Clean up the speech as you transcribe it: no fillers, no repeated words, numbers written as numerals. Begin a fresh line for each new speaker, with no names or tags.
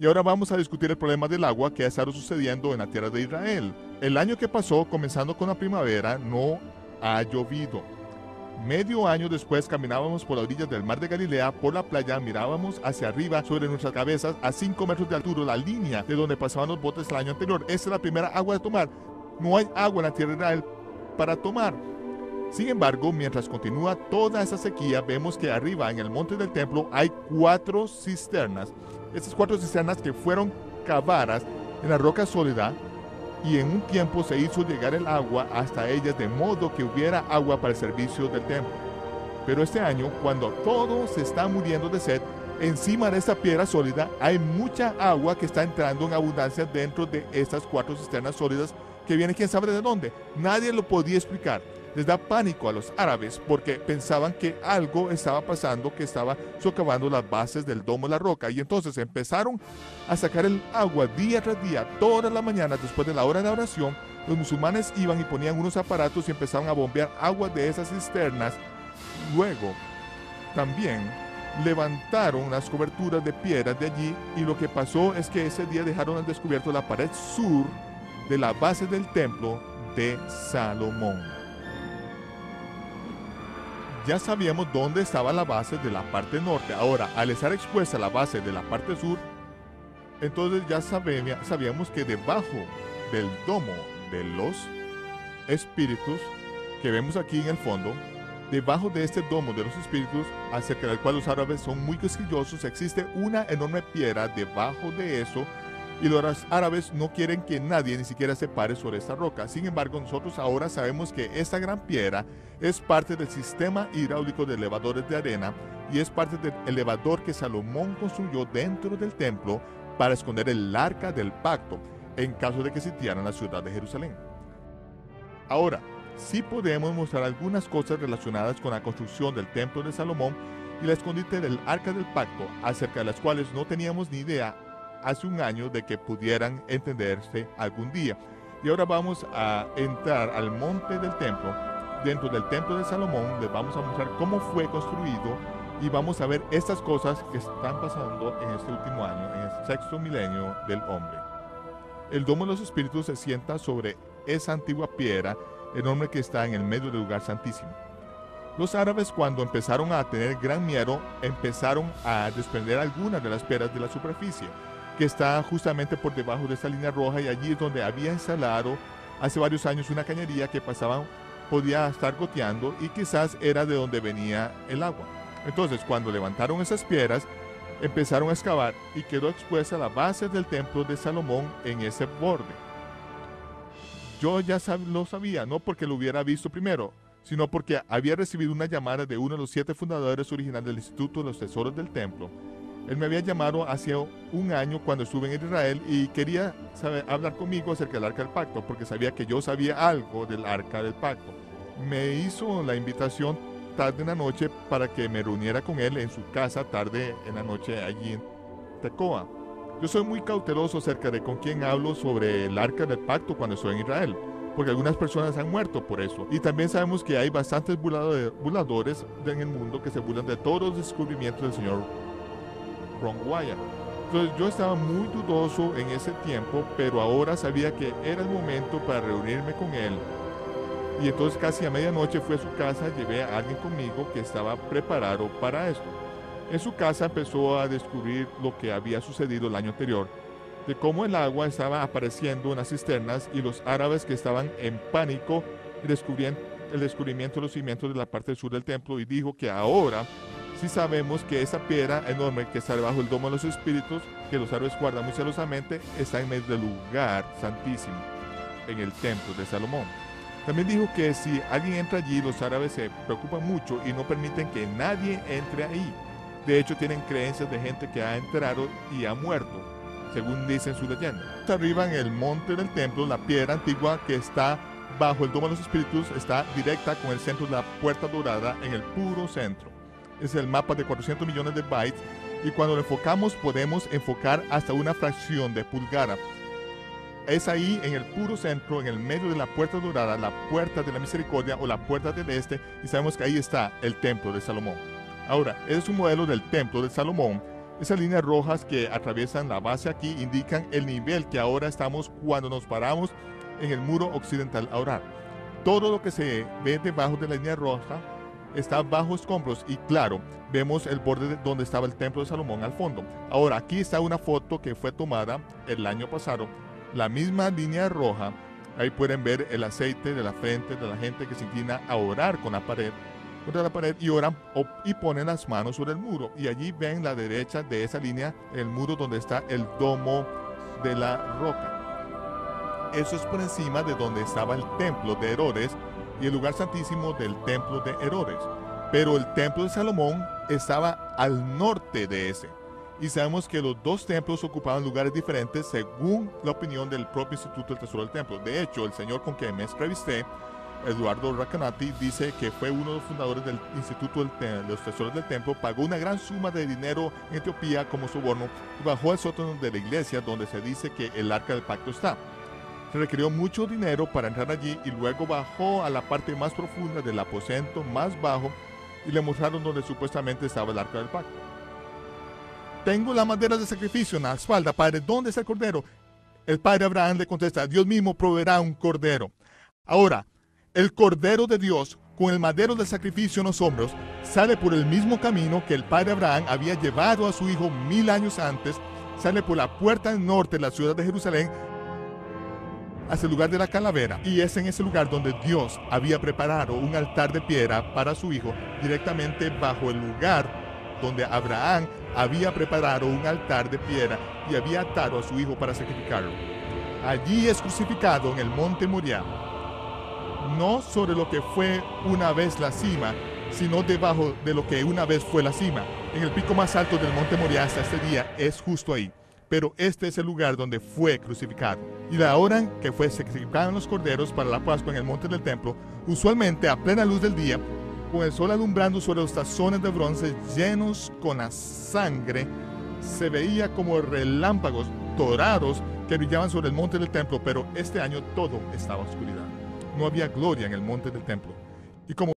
Y ahora vamos a discutir el problema del agua que ha estado sucediendo en la tierra de Israel. El año que pasó, comenzando con la primavera, no ha llovido. Medio año después caminábamos por la orilla del mar de Galilea, por la playa, mirábamos hacia arriba sobre nuestras cabezas a 5 metros de altura, la línea de donde pasaban los botes el año anterior. Esta es la primera agua de tomar. No hay agua en la tierra de Israel para tomar. Sin embargo, mientras continúa toda esa sequía, vemos que arriba en el monte del templo hay 4 cisternas. Estas 4 cisternas que fueron cavadas en la roca sólida, y en un tiempo se hizo llegar el agua hasta ellas de modo que hubiera agua para el servicio del templo. Pero este año, cuando todo se está muriendo de sed, encima de esta piedra sólida hay mucha agua que está entrando en abundancia dentro de estas 4 cisternas sólidas que vienen quién sabe de dónde. Nadie lo podía explicar. Les da pánico a los árabes porque pensaban que algo estaba pasando, que estaba socavando las bases del domo de la roca. Y entonces empezaron a sacar el agua día tras día, todas las mañanas después de la hora de oración. Los musulmanes iban y ponían unos aparatos y empezaban a bombear agua de esas cisternas. Luego, también levantaron las coberturas de piedras de allí, y lo que pasó es que ese día dejaron al descubierto la pared sur de la base del templo de Salomón. Ya sabíamos dónde estaba la base de la parte norte. Ahora, al estar expuesta la base de la parte sur, entonces ya sabíamos que debajo del domo de los espíritus, que vemos aquí en el fondo, debajo de este domo de los espíritus, acerca del cual los árabes son muy quisquillosos, existe una enorme piedra debajo de eso, y los árabes no quieren que nadie ni siquiera se pare sobre esta roca. Sin embargo, nosotros ahora sabemos que esta gran piedra es parte del sistema hidráulico de elevadores de arena, y es parte del elevador que Salomón construyó dentro del templo para esconder el arca del pacto en caso de que sitiaran la ciudad de Jerusalén. Ahora, sí podemos mostrar algunas cosas relacionadas con la construcción del templo de Salomón y la escondite del arca del pacto, acerca de las cuales no teníamos ni idea hace un año de que pudieran entenderse algún día. Y ahora vamos a entrar al monte del templo. Dentro del templo de Salomón les vamos a mostrar cómo fue construido, y vamos a ver estas cosas que están pasando en este último año, en el sexto milenio del hombre. El domo de los espíritus se sienta sobre esa antigua piedra enorme que está en el medio del lugar santísimo. Los árabes, cuando empezaron a tener gran miedo, empezaron a desprender algunas de las piedras de la superficie, que está justamente por debajo de esta línea roja, y allí es donde había instalado hace varios años una cañería que podía estar goteando, y quizás era de donde venía el agua. Entonces, cuando levantaron esas piedras, empezaron a excavar y quedó expuesta la base del templo de Salomón en ese borde. Yo ya lo sabía, no porque lo hubiera visto primero, sino porque había recibido una llamada de uno de los 7 fundadores originales del Instituto de los Tesoros del Templo. Él me había llamado hace un año cuando estuve en Israel y quería hablar conmigo acerca del Arca del Pacto, porque sabía que yo sabía algo del Arca del Pacto. Me hizo la invitación tarde en la noche para que me reuniera con él en su casa tarde en la noche allí en Tecoa. Yo soy muy cauteloso acerca de con quién hablo sobre el Arca del Pacto cuando estoy en Israel, porque algunas personas han muerto por eso. Y también sabemos que hay bastantes burladores en el mundo que se burlan de todos los descubrimientos del señor Ron Wyatt. Entonces yo estaba muy dudoso en ese tiempo, pero ahora sabía que era el momento para reunirme con él. Y entonces casi a medianoche fui a su casa, llevé a alguien conmigo que estaba preparado para esto. En su casa empezó a descubrir lo que había sucedido el año anterior, de cómo el agua estaba apareciendo en las cisternas, y los árabes que estaban en pánico el descubrimiento de los cimientos de la parte sur del templo, y dijo que ahora sí sabemos que esa piedra enorme que está debajo del domo de los espíritus, que los árabes guardan muy celosamente, está en medio del lugar santísimo, en el templo de Salomón. También dijo que si alguien entra allí, los árabes se preocupan mucho y no permiten que nadie entre ahí. De hecho, tienen creencias de gente que ha entrado y ha muerto, según dicen su leyenda. Arriba en el monte del templo, la piedra antigua que está bajo el domo de los espíritus está directa con el centro de la puerta dorada en el puro centro. Es el mapa de 400 millones de bytes, y cuando lo enfocamos podemos enfocar hasta una fracción de pulgada. Es ahí en el puro centro, en el medio de la puerta dorada, la puerta de la misericordia o la puerta del este, y sabemos que ahí está el templo de Salomón. Ahora, ese es un modelo del templo de Salomón, Esas líneas rojas que atraviesan la base aquí indican el nivel que ahora estamos cuando nos paramos en el muro occidenal a orar. Todo lo que se ve debajo de la línea roja está bajo escombros y claro, vemos el borde donde estaba el templo de Salomón al fondo. Ahora, aquí está una foto que fue tomada el año pasado, la misma línea roja. Ahí pueden ver el aceite de la frente de la gente que se inclina a orar contra la pared y oran y ponen las manos sobre el muro. Y allí ven la derecha de esa línea, el muro donde está el domo de la roca. Eso es por encima de donde estaba el templo de Herodes y el lugar santísimo del templo de Herodes. Pero el templo de Salomón estaba al norte de ese. Y sabemos que los dos templos ocupaban lugares diferentes según la opinión del propio Instituto del Tesoro del Templo. De hecho, el señor con quien me entrevisté, Eduardo Racanati, dice que fue uno de los fundadores del Instituto de los Tesoros del Templo, pagó una gran suma de dinero en Etiopía como soborno y bajó al sótano de la iglesia donde se dice que el arca del pacto está. Se requirió mucho dinero para entrar allí y luego bajó a la parte más profunda del aposento más bajo y le mostraron donde supuestamente estaba el arca del pacto. Tengo la madera de sacrificio en la espalda, padre, ¿dónde está el cordero? El padre Abraham le contesta, Dios mismo proveerá un cordero. Ahora, el cordero de Dios con el madero del sacrificio en los hombros sale por el mismo camino que el padre Abraham había llevado a su hijo 1000 años antes, sale por la puerta del norte de la ciudad de Jerusalén hacia el lugar de la calavera, y es en ese lugar donde Dios había preparado un altar de piedra para su hijo, directamente bajo el lugar donde Abraham había preparado un altar de piedra y había atado a su hijo para sacrificarlo. Allí es crucificado en el monte Moriah, no sobre lo que fue una vez la cima, sino debajo de lo que una vez fue la cima. En el pico más alto del monte Moriah hasta este día es justo ahí. Pero este es el lugar donde fue crucificado. Y la hora en que fue sacrificado en los corderos para la Pascua en el monte del templo, usualmente a plena luz del día, con el sol alumbrando sobre los tazones de bronce llenos con la sangre, se veía como relámpagos dorados que brillaban sobre el monte del templo, pero este año todo estaba oscuridad. No había gloria en el monte del templo. Y como